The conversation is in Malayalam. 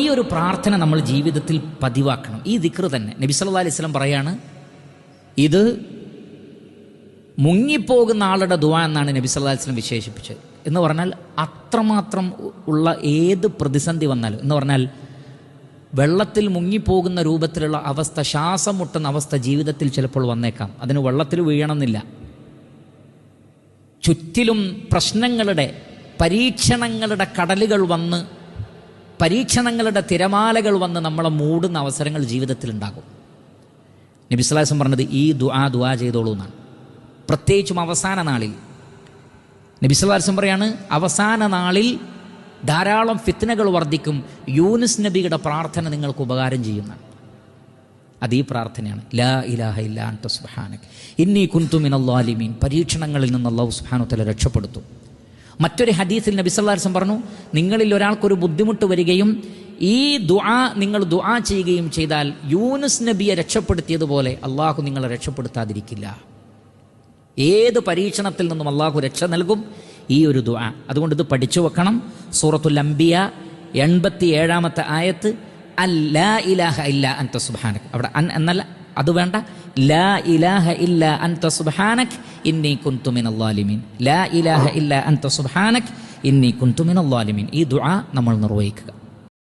ഈ ഒരു പ്രാർത്ഥന നമ്മൾ ജീവിതത്തിൽ പതിവാക്കണം. ഈ ദിക്ർ തന്നെ നബി സല്ലല്ലാഹു അലൈഹി വസല്ലം പറയാണ്, ഇത് മുങ്ങിപ്പോകുന്ന ആളുടെ ദുആ എന്നാണ് നബി സല്ലല്ലാഹു അലൈഹി വസല്ലം വിശേഷിപ്പിച്ചത്. എന്ന് പറഞ്ഞാൽ അത്രമാത്രം ഉള്ള ഏത് പ്രതിസന്ധി വന്നാലും, എന്ന് പറഞ്ഞാൽ വെള്ളത്തിൽ മുങ്ങിപ്പോകുന്ന രൂപത്തിലുള്ള അവസ്ഥ, ശ്വാസം മുട്ടുന്ന അവസ്ഥ ജീവിതത്തിൽ ചിലപ്പോൾ വന്നേക്കാം. അതിന് വെള്ളത്തിൽ വീഴണമെന്നില്ല. ചുറ്റിലും പ്രശ്നങ്ങളുടെ, പരീക്ഷണങ്ങളുടെ കടലുകൾ വന്ന്, പരീക്ഷണങ്ങളുടെ തിരമാലകൾ വന്ന് നമ്മളെ മൂടുന്ന അവസരങ്ങൾ ജീവിതത്തിൽ ഉണ്ടാകും. നബി സല്ലല്ലാഹു അലൈഹി വസല്ലം പറഞ്ഞത് ഈ ദുആ ചെയ്തോളൂ എന്നാണ്. പ്രത്യേകിച്ചും അവസാന നാളിൽ നബി സല്ലല്ലാഹു അലൈഹി വസല്ലം പറയാണ്, അവസാന നാളിൽ ധാരാളം ഫിത്നകൾ വർദ്ധിക്കും. യൂനുസ് നബിയുടെ പ്രാർത്ഥന നിങ്ങൾക്ക് ഉപകാരം ചെയ്യുന്നതാണ്. അത് ഈ പ്രാർത്ഥനയാണ്, ലാ ഇലാഹ ഇല്ലാ അൻത സുബ്ഹാനക ഇന്നി കുൻതു മിനൽ ളാലിമീൻ. പരീക്ഷണങ്ങളിൽ നിന്ന് അല്ലാഹു സുബ്ഹാനഹു വ തആല രക്ഷപ്പെടുത്തും. മറ്റൊരു ഹദീസിൽ നബി സല്ലല്ലാഹു അലൈഹി വസല്ലം പറഞ്ഞു, നിങ്ങളിൽ ഒരാൾക്കൊരു ബുദ്ധിമുട്ട് വരികയും ഈ ദുആ നിങ്ങൾ ദുആ ചെയ്യുകയും ചെയ്താൽ യൂനുസ് നബിയെ രക്ഷപ്പെടുത്തിയതുപോലെ അള്ളാഹു നിങ്ങളെ രക്ഷപ്പെടുത്താതിരിക്കില്ല. ഏത് പരീക്ഷണത്തിൽ നിന്നും അള്ളാഹു രക്ഷ നൽകും ഈ ഒരു ദുആ. അതുകൊണ്ട് ഇത് പഠിച്ചു വെക്കണം. സൂറത്തുൽ അംബിയ 87-ാമത്തെ ആയത്ത്, അല്ലാ ഇലാഹ ഇല്ലാ അൻത സുബ്ഹാനക. അവിടെ അൻ എന്നല്ല, അത് വേണ്ട. ലാ ഇലാഹ ഇല്ലാ അൻത സുബ്ഹാനക ഇന്നി കുൻതു മിനൽ ളാലിമീൻ. ലാ ഇലാഹ ഇല്ലാ അൻത സുബ്ഹാനക ഇന്നി കുൻതു മിനൽ ളാലിമീൻ. ഈ ദുആ നമ്മൾ നിർവഹിക്കുക.